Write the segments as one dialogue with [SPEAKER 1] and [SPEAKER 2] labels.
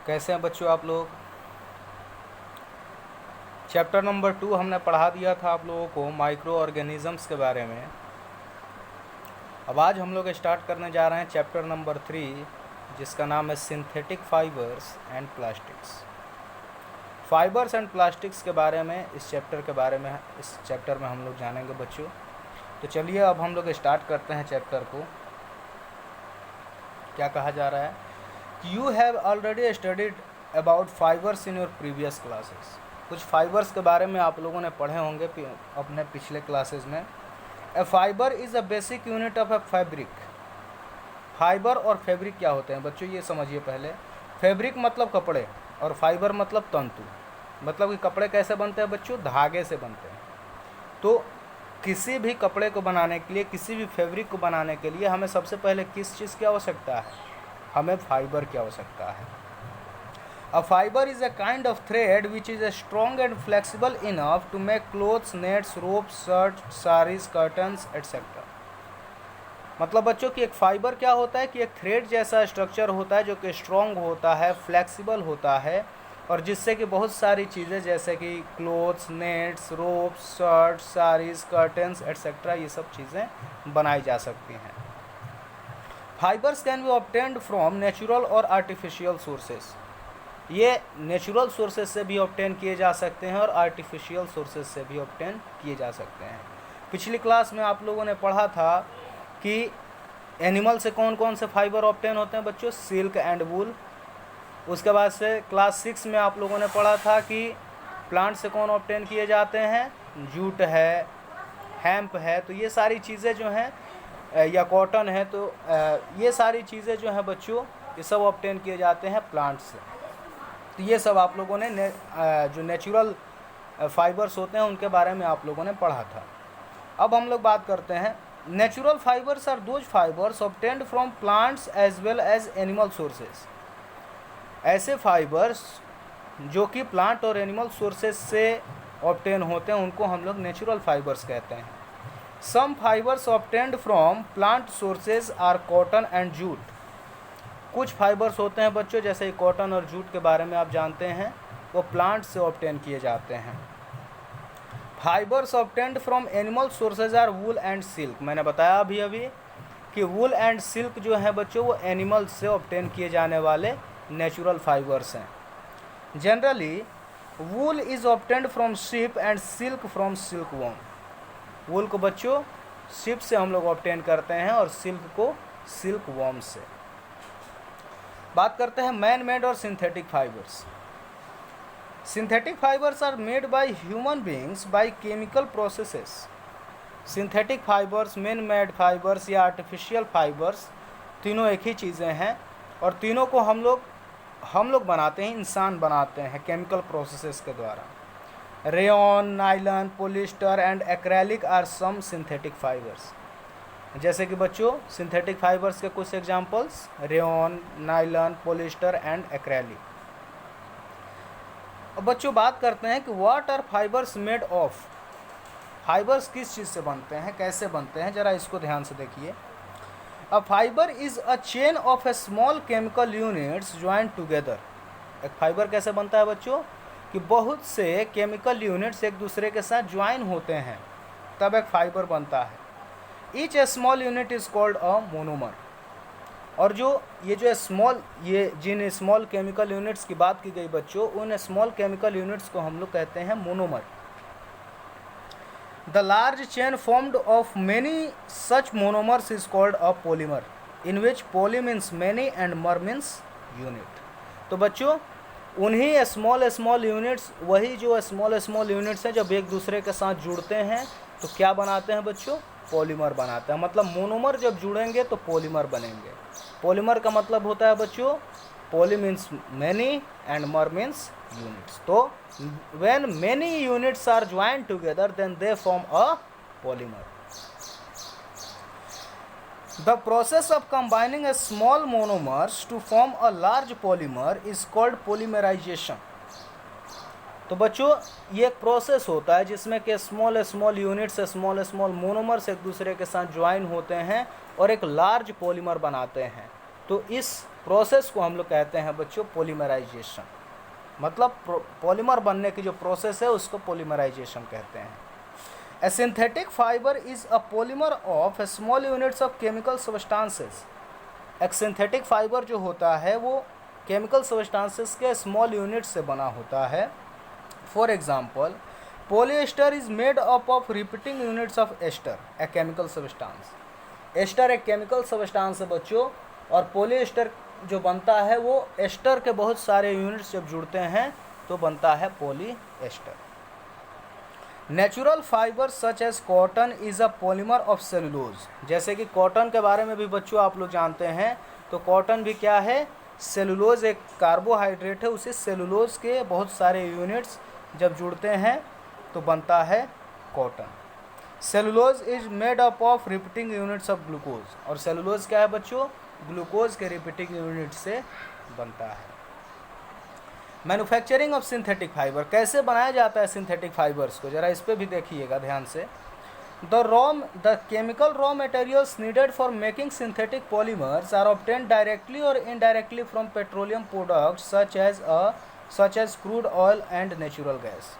[SPEAKER 1] कैसे हैं बच्चों आप लोग। चैप्टर नंबर 2 हमने पढ़ा दिया था आप लोगों को माइक्रो ऑर्गेनिजम्स के बारे में। अब आज हम लोग स्टार्ट करने जा रहे हैं चैप्टर नंबर 3 जिसका नाम है synthetic fibres and plastics. Fibres and plastics के बारे में इस चैप्टर में हम लोग जानेंगे बच्चों। तो चलिए अब हम लोग स्टार्ट करते हैं चैप्टर को। क्या कहा जा रहा है कि you have already studied about fibres in your previous classes. कुछ फाइबर्स के बारे में आप लोगों ने पढ़े होंगे अपने पिछले क्लासेस में। A fibre is a basic unit of a fabric. Fibre और फैब्रिक क्या होते हैं बच्चों, ये समझिए पहले। फैब्रिक मतलब कपड़े और फाइबर मतलब तंतु। मतलब कि कपड़े कैसे बनते हैं बच्चों, धागे से बनते हैं। तो किसी भी कपड़े को बनाने के लिए, किसी भी फैब्रिक को बनाने के लिए हमें सबसे पहले किस चीज़ की आवश्यकता है, हमें फाइबर की आवश्यकता है। A fiber is a kind of thread which is strong and flexible enough to make clothes, nets, ropes, shirts, sarees, curtains, etc. मतलब बच्चों कि एक फाइबर क्या होता है कि एक थ्रेड जैसा स्ट्रक्चर होता है जो कि स्ट्रॉन्ग होता है, फ्लेक्सिबल होता है और जिससे कि बहुत सारी चीज़ें जैसे कि clothes, nets, ropes, shirt, saris, curtains etcetera ये सब चीज़ें बनाई जा सकती हैं। Fibres can be obtained from natural और आर्टिफिशियल सोर्सेस। ये नेचुरल सोर्सेज से भी ऑब्टेन किए जा सकते हैं और आर्टिफिशियल सोर्सेज से भी ऑब्टेन किए जा सकते हैं। पिछली क्लास में आप लोगों ने पढ़ा था कि एनिमल से कौन कौन से फाइबर ऑब्टेन होते हैं बच्चों, सिल्क एंड वूल। उसके बाद से क्लास 6 में आप लोगों ने पढ़ा था कि प्लांट से कौन ऑब्टेन किए जाते हैं, जूट है, हेम्प है। तो ये सारी चीज़ें जो हैं या कॉटन है, तो ये सारी चीज़ें जो हैं बच्चों ये सब ऑब्टेन किए जाते हैं प्लांट से। तो ये सब आप लोगों ने जो नेचुरल फाइबर्स होते हैं उनके बारे में आप लोगों ने पढ़ा था। अब हम लोग बात करते हैं natural fibres are those fibres obtained from plants as well as animal sources. ऐसे फाइबर्स जो कि प्लांट और एनिमल सोर्सेज से ऑब्टेन होते हैं उनको हम लोग नेचुरल फाइबर्स कहते हैं। Some fibres obtained from plant sources are cotton and jute. कुछ फाइबर्स होते हैं बच्चों जैसे कॉटन और जूट के बारे में आप जानते हैं, वो प्लांट से ऑब्टेन किए जाते हैं। Fibres obtained from animal sources are wool and silk. मैंने बताया अभी कि वूल एंड सिल्क जो है बच्चों वो एनिमल से ऑब्टेन किए जाने वाले नेचुरल फाइबर्स हैं। Generally wool is obtained from sheep and silk from silk worm. Wool को बच्चों शीप से हम लोग ऑब्टेन करते हैं और सिल्क को सिल्क वॉर्म से। बात करते हैं मैन मेड और synthetic fibres. Synthetic fibres are made by human beings by chemical processes. Synthetic fibres, man made fibres या आर्टिफिशियल फाइबर्स तीनों एक ही चीज़ें हैं और तीनों को हम लोग बनाते हैं, इंसान बनाते हैं केमिकल प्रोसेसेस के द्वारा। Rayon, nylon, polyester and acrylic are some synthetic fibres. जैसे कि बच्चों सिंथेटिक फाइबर्स के कुछ examples rayon, nylon, polyester and acrylic. अब बच्चों बात करते हैं कि what are fibres made of. फाइबर्स किस चीज़ से बनते हैं, कैसे बनते हैं, ज़रा इसको ध्यान से देखिए। A fibre is a chain of A small chemical units joint together. एक फाइबर कैसे बनता है बच्चों कि बहुत से केमिकल यूनिट्स एक दूसरे के साथ ज्वाइन होते हैं तब एक फाइबर बनता है। Each A small unit is called a monomer. और जिन स्मॉल केमिकल यूनिट्स की बात की गई बच्चों, उन स्मॉल केमिकल यूनिट्स को हम लोग कहते हैं monomer. The large chain formed of many such monomers is called a polymer, in which poly means many and mer means unit. तो बच्चों उन्हीं स्मॉल यूनिट्स, वही जो स्मॉल यूनिट्स हैं जब एक दूसरे के साथ जुड़ते हैं तो क्या बनाते हैं बच्चों, पॉलीमर बनाते हैं। मतलब मोनोमर जब जुड़ेंगे तो पॉलीमर बनेंगे। पॉलीमर का मतलब होता है बच्चों, poly means many and mer means units. तो when many units are joined together then they form a polymer. The process of combining a small monomers to form a large polymer is called polymerisation. तो बच्चों ये एक process होता है जिसमें कि small units, small monomers एक दूसरे के साथ ज्वाइन होते हैं और एक लार्ज पॉलीमर बनाते हैं। तो इस प्रोसेस को हम लोग कहते हैं बच्चों पॉलीमराइजेशन। मतलब पॉलीमर बनने की जो प्रोसेस है उसको पॉलीमराइजेशन कहते हैं। A synthetic fibre is a polymer of small units of chemical substances. एक सिंथेटिक फाइबर जो होता है वो केमिकल सब्सटेंसेस के स्मॉल यूनिट से बना होता है। For example, polyester is made up of repeating units of ester, a chemical substance. Ester एक केमिकल सब्सटेंस है बच्चों, और पॉलीएस्टर जो बनता है वो एस्टर के बहुत सारे यूनिट्स जब जुड़ते हैं तो बनता है polyester. Natural fibre such as cotton is a polymer of cellulose. जैसे कि कॉटन के बारे में भी बच्चों आप लोग जानते हैं, तो कॉटन भी क्या है, सेलुलोज एक कार्बोहाइड्रेट है, उसे सेलुलोज के बहुत सारे यूनिट्स जब जुड़ते हैं तो बनता है cotton. Cellulose is made up of repeating units of glucose, और सेलुलोज क्या है बच्चों, ग्लूकोज के रिपीटिंग यूनिट से बनता है। मैन्युफैक्चरिंग ऑफ सिंथेटिक फाइबर, कैसे बनाया जाता है सिंथेटिक फाइबर्स को, जरा इस पर भी देखिएगा ध्यान से। The chemical raw materials needed for making synthetic polymers are obtained directly और indirectly from petroleum products such as crude oil and natural gas.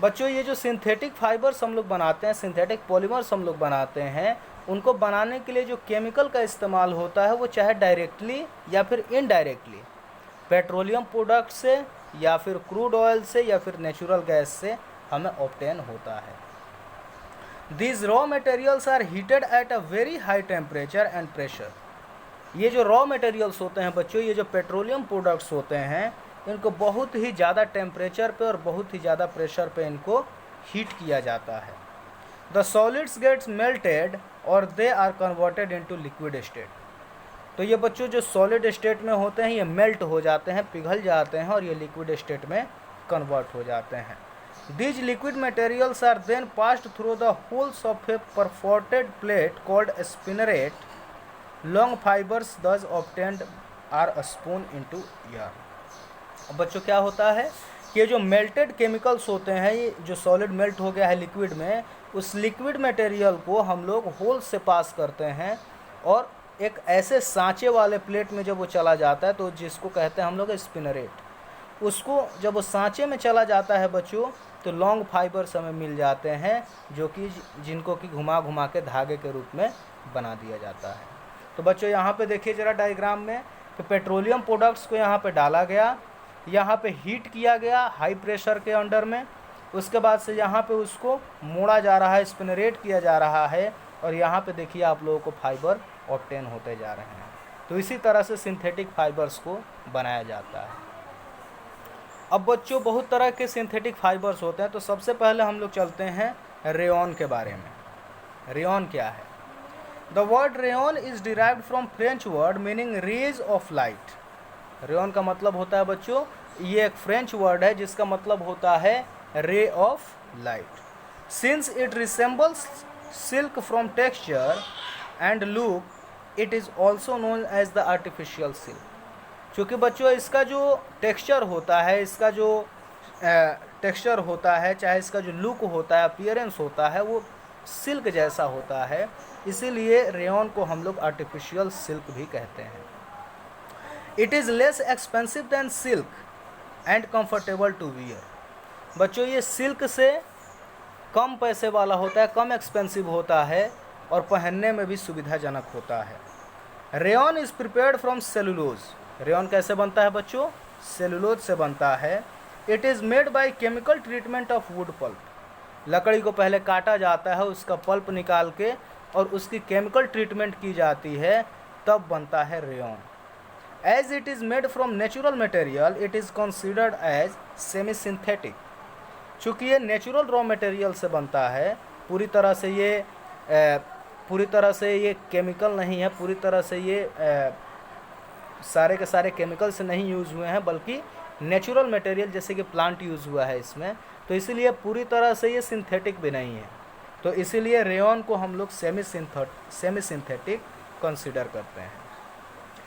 [SPEAKER 1] बच्चों ये जो सिंथेटिक फाइबर्स हम लोग बनाते हैं, सिंथेटिक पॉलीमर्स हम लोग बनाते हैं, उनको बनाने के लिए जो केमिकल का इस्तेमाल होता है वो चाहे डायरेक्टली या फिर इनडायरेक्टली पेट्रोलियम प्रोडक्ट से या फिर क्रूड ऑयल से या फिर नेचुरल गैस से हमें ऑब्टेन होता है। These raw materials are heated at a very high temperature and pressure. ये जो रॉ मटेरियल्स होते हैं बच्चों, ये जो पेट्रोलियम प्रोडक्ट्स होते हैं, इनको बहुत ही ज़्यादा टेम्परेचर पे और बहुत ही ज़्यादा प्रेशर पे इनको हीट किया जाता है। द सॉलिड्स गेट्स मेल्टेड और they are converted into liquid state. तो ये बच्चों जो सॉलिड स्टेट में होते हैं ये मेल्ट हो जाते हैं, पिघल जाते हैं और ये लिक्विड स्टेट में कन्वर्ट हो जाते हैं। These liquid materials are then passed through the holes of a perforated plate called spinneret. Long fibres thus obtained are spun into air. अब बच्चों क्या होता है कि जो मेल्टेड केमिकल्स होते हैं, ये जो सॉलिड मेल्ट हो गया है लिक्विड में, उस लिक्विड मटेरियल को हम लोग होल से पास करते हैं और एक ऐसे सांचे वाले प्लेट में जब वो चला जाता है तो जिसको कहते हैं हम लोग स्पिनरेट। उसको जब वो सांचे में चला जाता है बच्चों तो लॉन्ग फाइबर्स हमें मिल जाते हैं, जो कि जिनको कि घुमा घुमा के धागे के रूप में बना दिया जाता है। तो बच्चों यहाँ पे देखिए ज़रा डायग्राम में कि पेट्रोलियम प्रोडक्ट्स को यहाँ पे डाला गया, यहाँ पे हीट किया गया हाई प्रेशर के अंडर में, उसके बाद से यहाँ पे उसको मोड़ा जा रहा है, स्पिनरेट किया जा रहा है, और यहाँ पे देखिए आप लोगों को फाइबर ऑब्टेन होते जा रहे हैं। तो इसी तरह से सिंथेटिक फाइबर्स को बनाया जाता है। अब बच्चों बहुत तरह के सिंथेटिक फाइबर्स होते हैं, तो सबसे पहले हम लोग चलते हैं रेयॉन के बारे में। रेयॉन क्या है? The word rayon is derived from French word meaning rays of light. Rayon का मतलब होता है बच्चों, ये एक फ्रेंच वर्ड है जिसका मतलब होता है ray of light. Since it resembles silk from texture and look, it is also known as the artificial silk. क्योंकि बच्चों इसका जो टेक्सचर होता है, इसका जो टेक्सचर होता है, चाहे इसका जो लुक होता है, अपीयरेंस होता है, वो सिल्क जैसा होता है, इसीलिए रेयॉन को हम लोग आर्टिफिशियल सिल्क भी कहते हैं। It is less expensive than silk and comfortable to wear. बच्चों ये सिल्क से कम पैसे वाला होता है, कम एक्सपेंसिव होता है और पहनने में भी सुविधाजनक होता है। Rayon is prepared from cellulose. Rayon कैसे बनता है बच्चों? सेलुलोज से बनता है। It is made by chemical treatment of wood pulp. लकड़ी को पहले काटा जाता है, उसका पल्प निकाल के और उसकी केमिकल ट्रीटमेंट की जाती है, तब बनता है rayon. As it is made from natural material, it is considered as semi synthetic. चूँकि ये नेचुरल रॉ मटेरियल से बनता है, पूरी तरह से ये केमिकल नहीं है, पूरी तरह से ये सारे के सारे केमिकल से नहीं यूज़ हुए हैं, बल्कि नेचुरल मटेरियल जैसे कि प्लांट यूज़ हुआ है इसमें, तो इसीलिए पूरी तरह से ये सिंथेटिक भी नहीं है। तो इसीलिए रेयॉन को हम लोग सेमी सिंथेटिक कंसिडर करते हैं।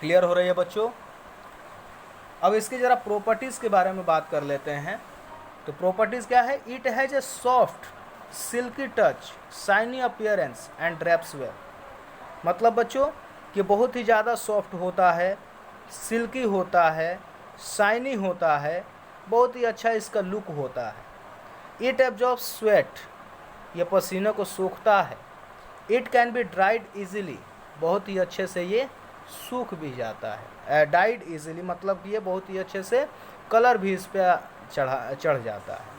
[SPEAKER 1] क्लियर हो रही है बच्चों? अब इसकी ज़रा प्रॉपर्टीज़ के बारे में बात कर लेते हैं। तो प्रॉपर्टीज़ क्या है? It has a soft silky touch, shiny appearance and drapes well. मतलब बच्चों कि बहुत ही ज़्यादा सॉफ्ट होता है, सिल्की होता है, शाइनी होता है, बहुत ही अच्छा इसका लुक होता है। इट एब्जॉर्ब स्वेट, ये पसीने को सोखता है। It can be dried easily, बहुत ही अच्छे से ये सूख भी जाता है। डाइड ईजिली मतलब कि ये बहुत ही अच्छे से कलर भी इस पर चढ़ जाता है।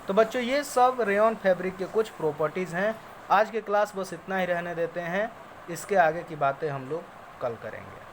[SPEAKER 1] तो बच्चों ये सब रेयॉन फैब्रिक के कुछ प्रॉपर्टीज़ हैं। आज के क्लास बस इतना ही रहने देते हैं, इसके आगे की बातें हम लोग कल करेंगे।